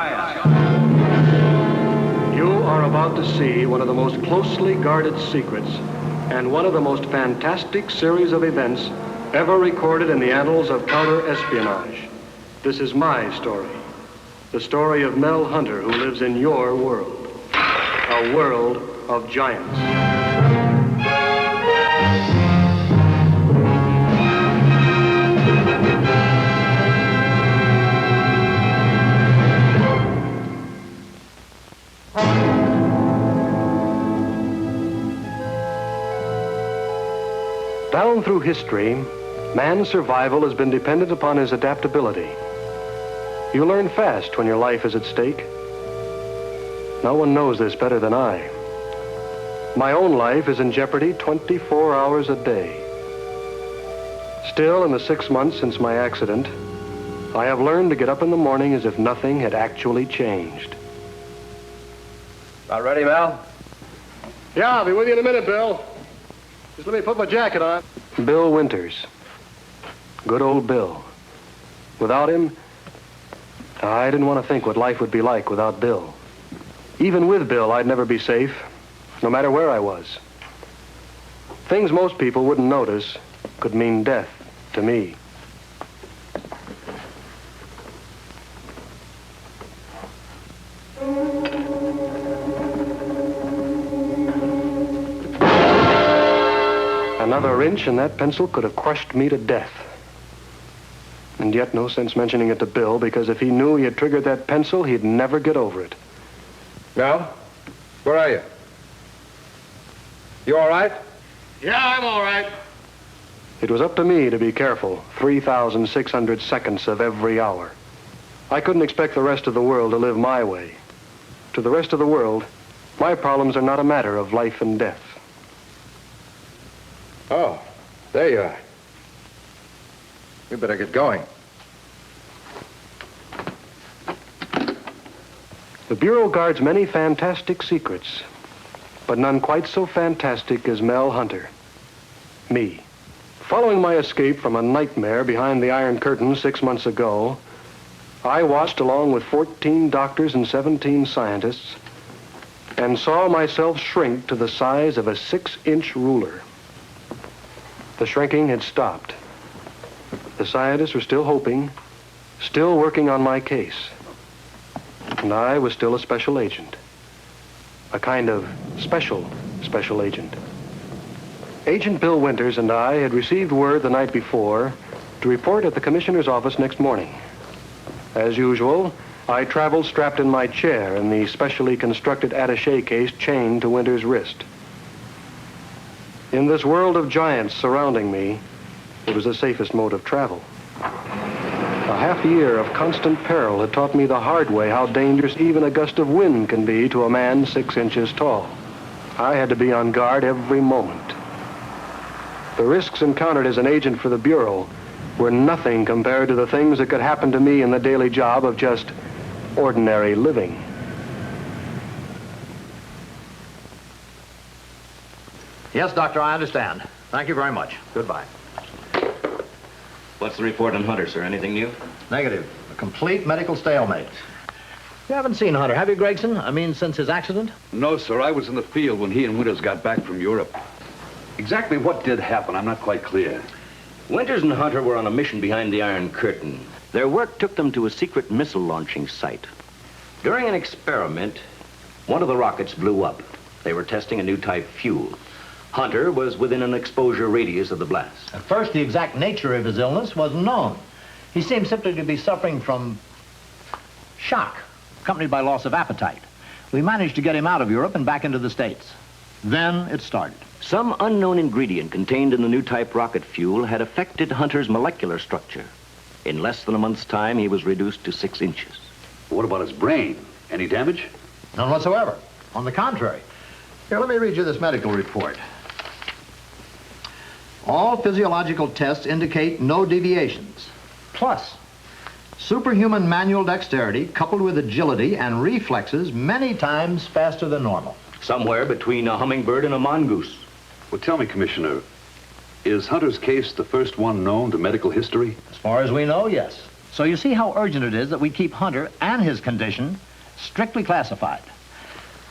Giants. You are about to see one of the most closely guarded secrets and one of the most fantastic series of events ever recorded in the annals of counter-espionage. This is my story, the story of Mel Hunter, who lives in your world, a world of giants. Down through history, man's survival has been dependent upon his adaptability. You learn fast when your life is at stake. No one knows this better than I. My own life is in jeopardy 24 hours a day. Still, in the 6 months since my accident, I have learned to get up in the morning as if nothing had actually changed. About ready, Mel? Yeah, I'll be with you in a minute, Bill. Just let me put my jacket on. Bill Winters. Good old Bill. Without him, I didn't want to think what life would be like without Bill. Even with Bill, I'd never be safe, no matter where I was. Things most people wouldn't notice could mean death to me. Another inch and that pencil could have crushed me to death. And yet no sense mentioning it to Bill, because if he knew he had triggered that pencil, he'd never get over it. Mel, where are you? You all right? Yeah, I'm all right. It was up to me to be careful 3,600 seconds of every hour. I couldn't expect the rest of the world to live my way. To the rest of the world, my problems are not a matter of life and death. Oh, there you are. We better get going. The Bureau guards many fantastic secrets, but none quite so fantastic as Mel Hunter. Me. Following my escape from a nightmare behind the Iron Curtain 6 months ago, I watched along with 14 doctors and 17 scientists and saw myself shrink to the size of a 6-inch ruler. The shrinking had stopped. The scientists were still hoping, still working on my case. And I was still a special agent. A kind of special agent. Agent Bill Winters and I had received word the night before to report at the commissioner's office next morning. As usual, I traveled strapped in my chair in the specially constructed attaché case chained to Winters' wrist. In this world of giants surrounding me, it was the safest mode of travel. A half year of constant peril had taught me the hard way how dangerous even a gust of wind can be to a man 6 inches tall. I had to be on guard every moment. The risks encountered as an agent for the Bureau were nothing compared to the things that could happen to me in the daily job of just ordinary living. Yes, Doctor, I understand. Thank you very much. Goodbye. What's the report on Hunter, sir? Anything new? Negative. A complete medical stalemate. You haven't seen Hunter, have you, Gregson? I mean, since his accident? No, sir. I was in the field when he and Winters got back from Europe. Exactly what did happen, I'm not quite clear. Winters and Hunter were on a mission behind the Iron Curtain. Their work took them to a secret missile launching site. During an experiment, one of the rockets blew up. They were testing a new type fuel. Hunter was within an exposure radius of the blast. At first, the exact nature of his illness wasn't known. He seemed simply to be suffering from shock, accompanied by loss of appetite. We managed to get him out of Europe and back into the States. Then it started. Some unknown ingredient contained in the new type rocket fuel had affected Hunter's molecular structure. In less than a month's time, he was reduced to 6 inches. What about his brain? Any damage? None whatsoever. On the contrary. Here, let me read you this medical report. All physiological tests indicate no deviations. Plus, superhuman manual dexterity coupled with agility and reflexes many times faster than normal. Somewhere between a hummingbird and a mongoose. Well, tell me, Commissioner, is Hunter's case the first one known to medical history? As far as we know, yes. So you see how urgent it is that we keep Hunter and his condition strictly classified.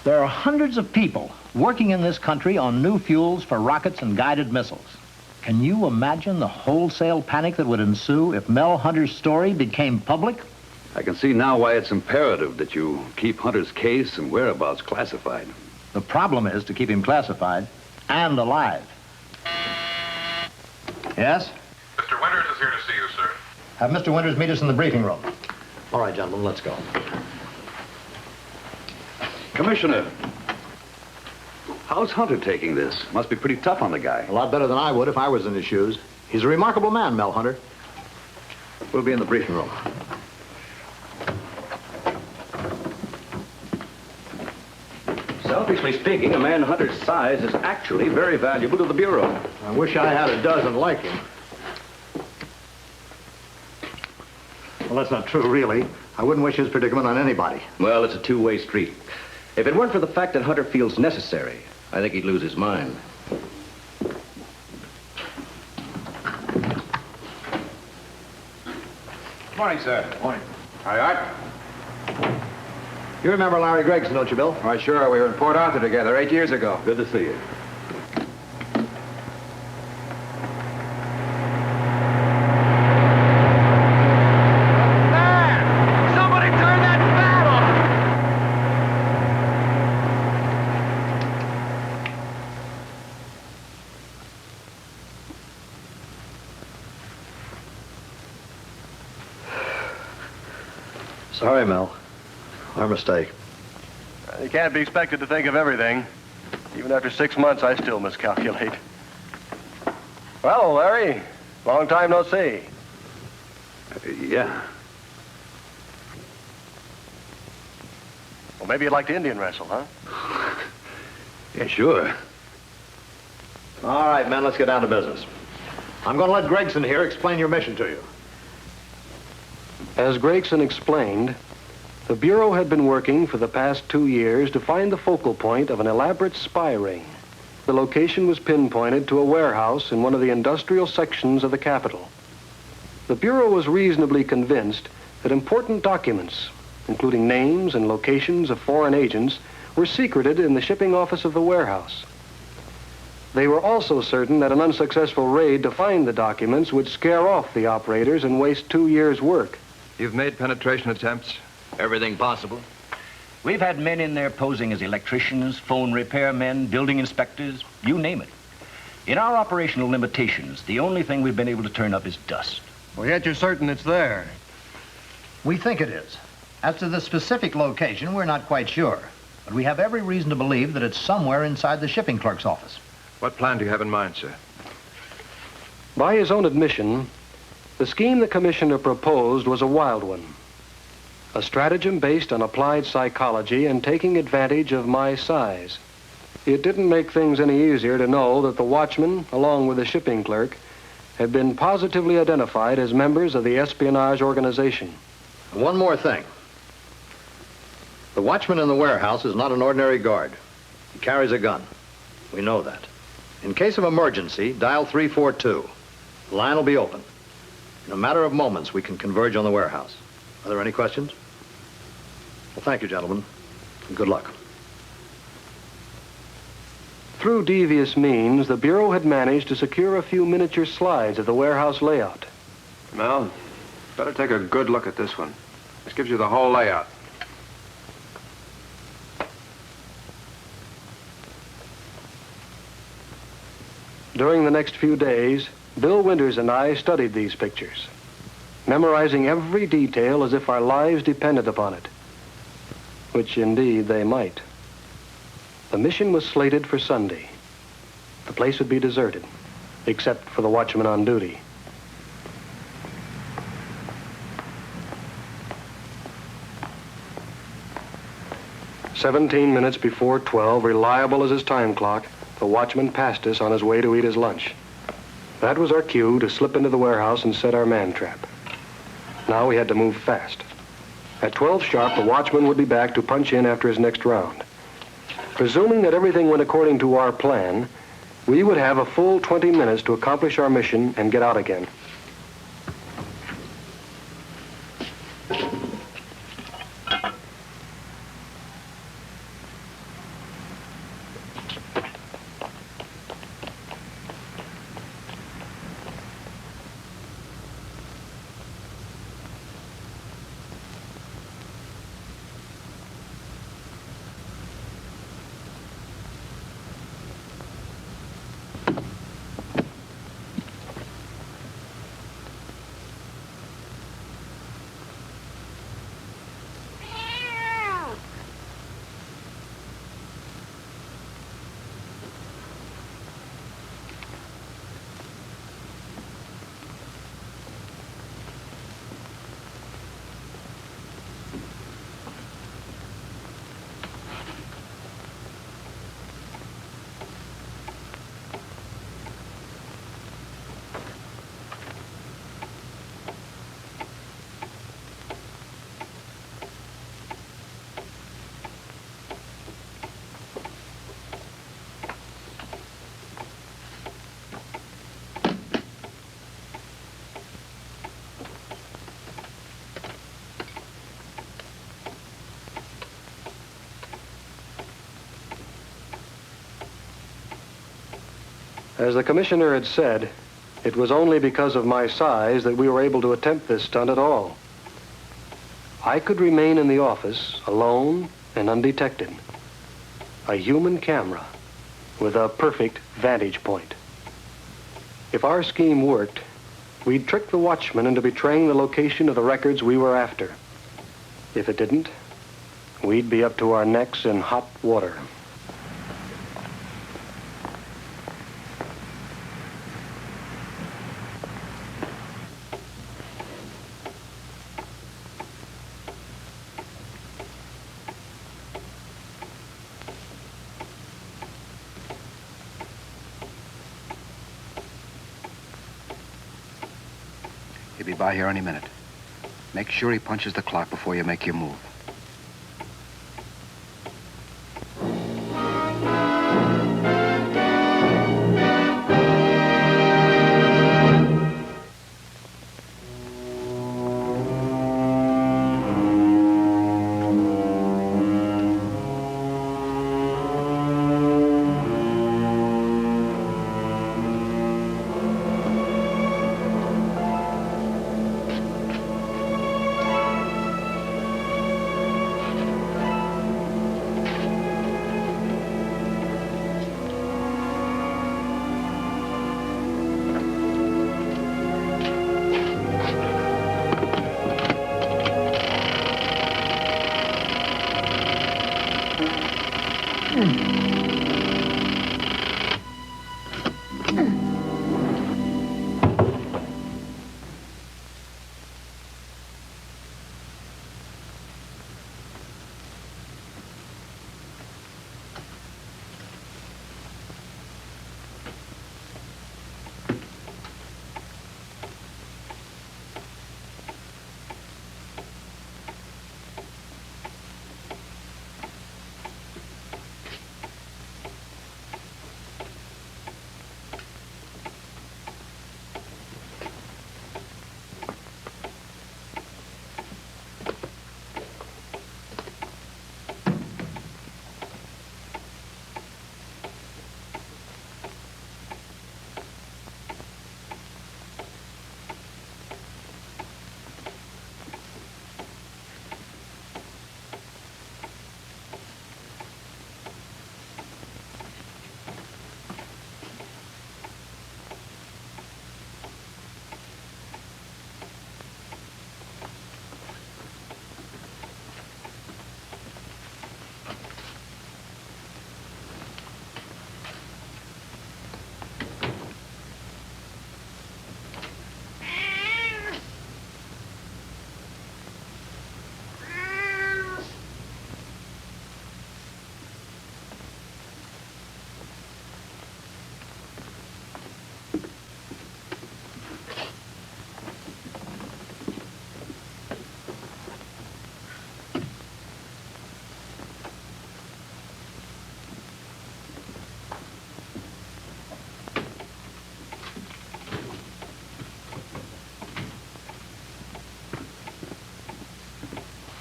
There are hundreds of people working in this country on new fuels for rockets and guided missiles. Can you imagine the wholesale panic that would ensue if Mel Hunter's story became public? I can see now why it's imperative that you keep Hunter's case and whereabouts classified. The problem is to keep him classified and alive. Yes? Mr. Winters is here to see you, sir. Have Mr. Winters meet us in the briefing room. All right, gentlemen, let's go. Commissioner, how's Hunter taking this? Must be pretty tough on the guy. A lot better than I would if I was in his shoes. He's a remarkable man, Mel Hunter. We'll be in the briefing room. Selfishly speaking, a man Hunter's size is actually very valuable to the Bureau. I wish I had a dozen like him. Well, that's not true, really. I wouldn't wish his predicament on anybody. Well, it's a two-way street. If it weren't for the fact that Hunter feels necessary, I think he'd lose his mind. Morning, sir. Morning. Hi, Art. You remember Larry Gregson, don't you, Bill? Why, sure. We were in Port Arthur together 8 years ago. Good to see you. Somebody turn that bat on! Sorry, Mel. Our mistake. You can't be expected to think of everything. Even after 6 months, I still miscalculate. Well, Larry, long time no see. Yeah. Well, maybe you'd like to Indian wrestle, huh? Yeah, sure. All right, men, let's get down to business. I'm going to let Gregson here explain your mission to you. As Gregson explained, the Bureau had been working for the past 2 years to find the focal point of an elaborate spy ring. The location was pinpointed to a warehouse in one of the industrial sections of the capital. The Bureau was reasonably convinced that important documents, including names and locations of foreign agents, were secreted in the shipping office of the warehouse. They were also certain that an unsuccessful raid to find the documents would scare off the operators and waste 2 years' work. You've made penetration attempts? Everything possible. We've had men in there posing as electricians, phone repairmen, building inspectors, you name it. In our operational limitations, the only thing we've been able to turn up is dust. Well, yet you're certain it's there. We think it is. As to the specific location, we're not quite sure. But we have every reason to believe that it's somewhere inside the shipping clerk's office. What plan do you have in mind, sir? By his own admission, the scheme the commissioner proposed was a wild one. A stratagem based on applied psychology and taking advantage of my size. It didn't make things any easier to know that the watchman, along with the shipping clerk, had been positively identified as members of the espionage organization. One more thing. The watchman in the warehouse is not an ordinary guard. He carries a gun. We know that. In case of emergency, dial 342. The line will be open. In a matter of moments, we can converge on the warehouse. Are there any questions? Well, thank you, gentlemen, and good luck. Through devious means, the Bureau had managed to secure a few miniature slides of the warehouse layout. Mel, better take a good look at this one. This gives you the whole layout. During the next few days, Bill Winters and I studied these pictures, memorizing every detail as if our lives depended upon it, which indeed they might. The mission was slated for Sunday. The place would be deserted, except for the watchman on duty. "17 minutes before 12, reliable as his time clock, the watchman passed us on his way to eat his lunch. That was our cue to slip into the warehouse and set our man trap. Now we had to move fast. At 12 sharp, the watchman would be back to punch in after his next round. Presuming that everything went according to our plan, we would have a full 20 minutes to accomplish our mission and get out again. As the commissioner had said, it was only because of my size that we were able to attempt this stunt at all. I could remain in the office alone and undetected. A human camera with a perfect vantage point. If our scheme worked, we'd trick the watchman into betraying the location of the records we were after. If it didn't, we'd be up to our necks in hot water. He'll be by here any minute. Make sure he punches the clock before you make your move.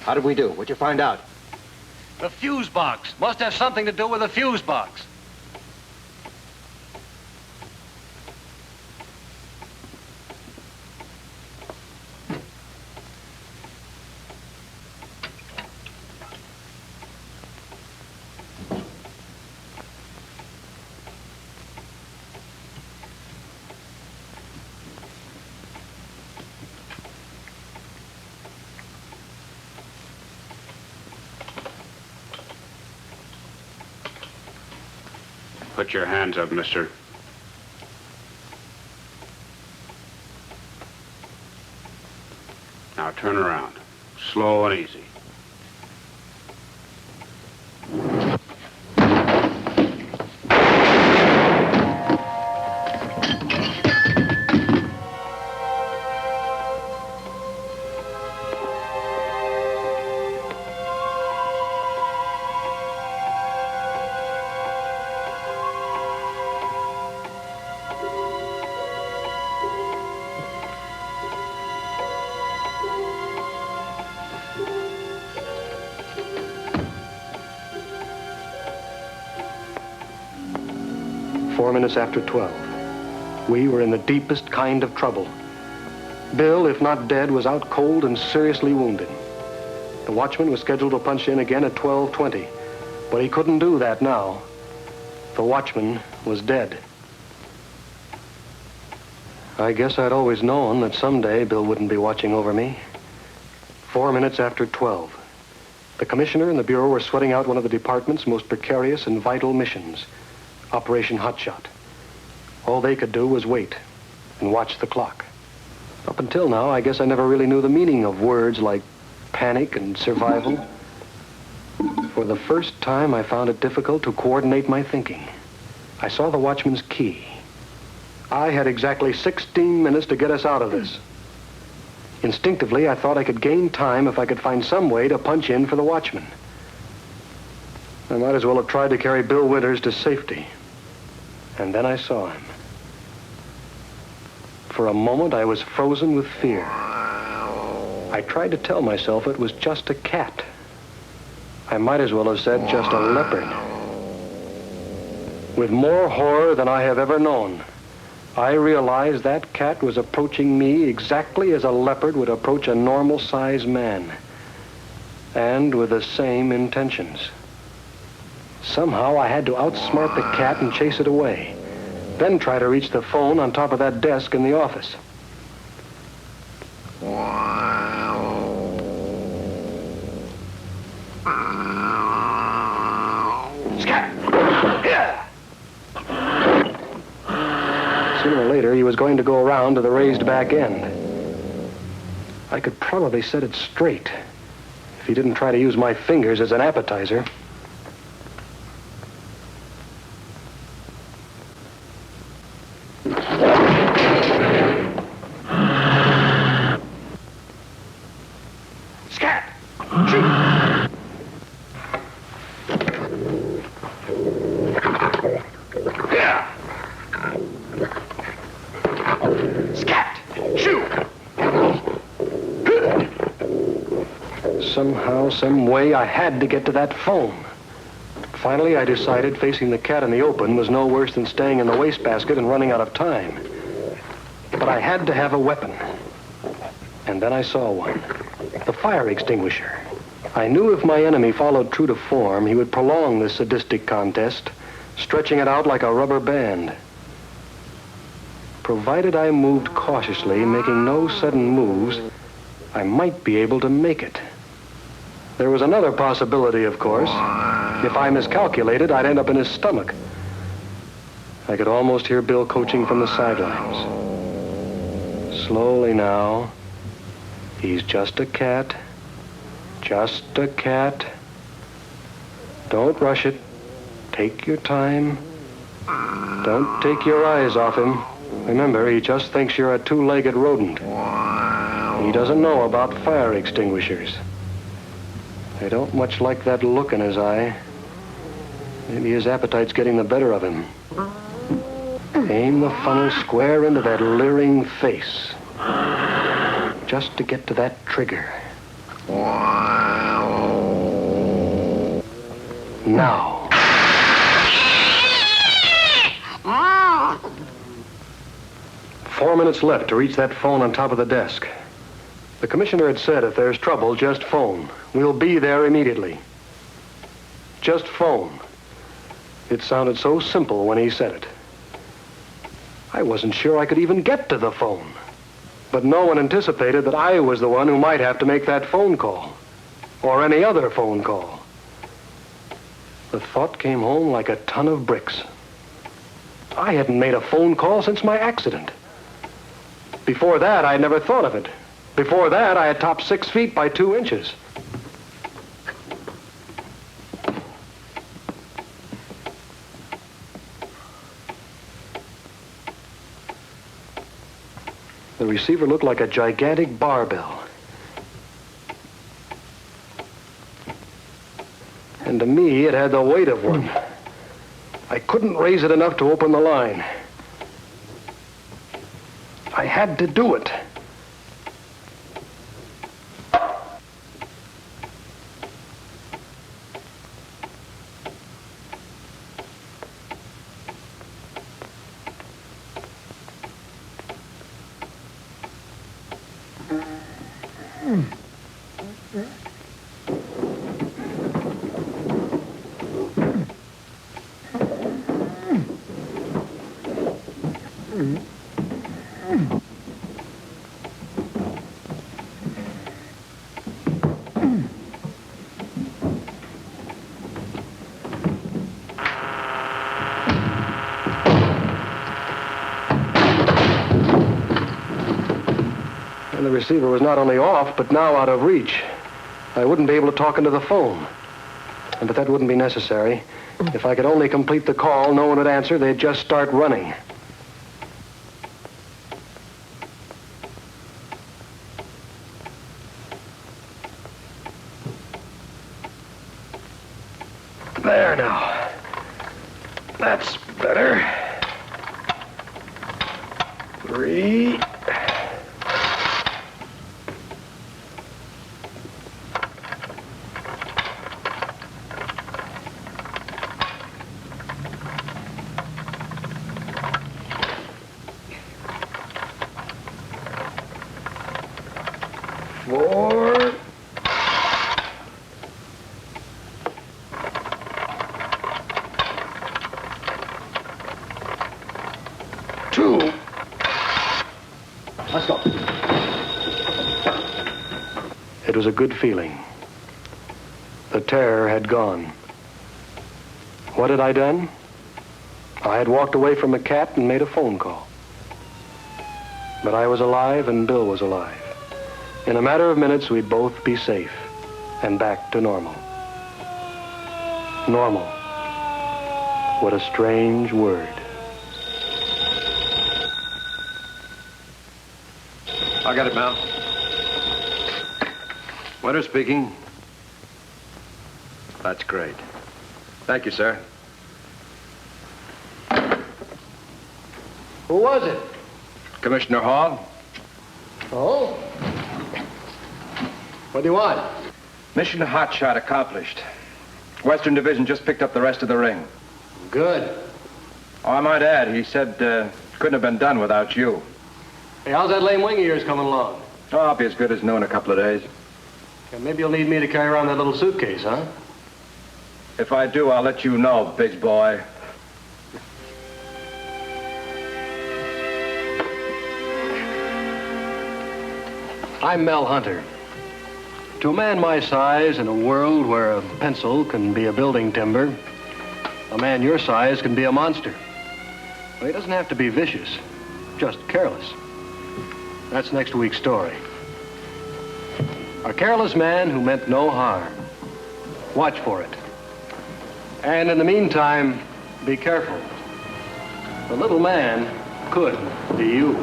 How did we do? What'd you find out? The fuse box. Must have something to do with the fuse box. Put your hands up, mister. Now turn around. Slow and easy. Four minutes after 12. We were in the deepest kind of trouble. Bill, if not dead, was out cold and seriously wounded. The watchman was scheduled to punch in again at 12:20, but he couldn't do that now. The watchman was dead. I guess I'd always known that someday Bill wouldn't be watching over me. 4 minutes after 12. The commissioner and the bureau were sweating out one of the department's most precarious and vital missions, Operation Hotshot. All they could do was wait and watch the clock. Up until now, I guess I never really knew the meaning of words like panic and survival. For the first time, I found it difficult to coordinate my thinking. I saw the watchman's key. I had exactly 16 minutes to get us out of this. Instinctively, I thought I could gain time if I could find some way to punch in for the watchman. I might as well have tried to carry Bill Winters to safety. And then I saw him. For a moment, I was frozen with fear. I tried to tell myself it was just a cat. I might as well have said just a leopard. With more horror than I have ever known, I realized that cat was approaching me exactly as a leopard would approach a normal-sized man, and with the same intentions. Somehow I had to outsmart the cat and chase it away, then try to reach the phone on top of that desk in the office. Scat! Here! Sooner or later, he was going to go around to the raised back end. I could probably set it straight if he didn't try to use my fingers as an appetizer. Scat! Shoot! Yeah! Scat! Shoot! Somehow, some way, I had to get to that phone. Finally, I decided facing the cat in the open was no worse than staying in the wastebasket and running out of time. But I had to have a weapon. And then I saw one. The fire extinguisher. I knew if my enemy followed true to form, he would prolong this sadistic contest, stretching it out like a rubber band. Provided I moved cautiously, making no sudden moves, I might be able to make it. There was another possibility, of course. If I miscalculated, I'd end up in his stomach. I could almost hear Bill coaching from the sidelines. Slowly now. He's just a cat. Just a cat. Don't rush it. Take your time. Don't take your eyes off him. Remember, he just thinks you're a two-legged rodent. He doesn't know about fire extinguishers. I don't much like that look in his eye. Maybe his appetite's getting the better of him. Aim the funnel square into that leering face. Just to get to that trigger. Now. 4 minutes left to reach that phone on top of the desk. The commissioner had said if there's trouble, just phone. We'll be there immediately. Just phone. It sounded so simple when he said it. I wasn't sure I could even get to the phone. But no one anticipated that I was the one who might have to make that phone call. Or any other phone call. The thought came home like a ton of bricks. I hadn't made a phone call since my accident. Before that, I had never thought of it. Before that, I had topped 6 feet by 2 inches. The receiver looked like a gigantic barbell. And to me, it had the weight of one. I couldn't raise it enough to open the line. I had to do it. And the receiver was not only off, but now out of reach. I wouldn't be able to talk into the phone. But that wouldn't be necessary. If I could only complete the call, no one would answer. They'd just start running. There now. That's better. 3. It was a good feeling. The terror had gone. What had I done? I had walked away from a cat and made a phone call. But I was alive and Bill was alive. In a matter of minutes, we'd both be safe and back to normal. Normal. What a strange word. I got it, Mel. Winter speaking. That's great. Thank you, sir. Who was it? Commissioner Hall. Oh? What do you want? Mission hotshot accomplished. Western Division just picked up the rest of the ring. Good. Oh, I might add, he said couldn't have been done without you. Hey, how's that lame wing of yours coming along? Oh, I'll be as good as new in a couple of days. Yeah, maybe you'll need me to carry around that little suitcase, huh? If I do, I'll let you know, big boy. I'm Mel Hunter. To a man my size, in a world where a pencil can be a building timber, a man your size can be a monster. Well, he doesn't have to be vicious, just careless. That's next week's story. A careless man who meant no harm. Watch for it. And in the meantime, be careful. The little man could be you.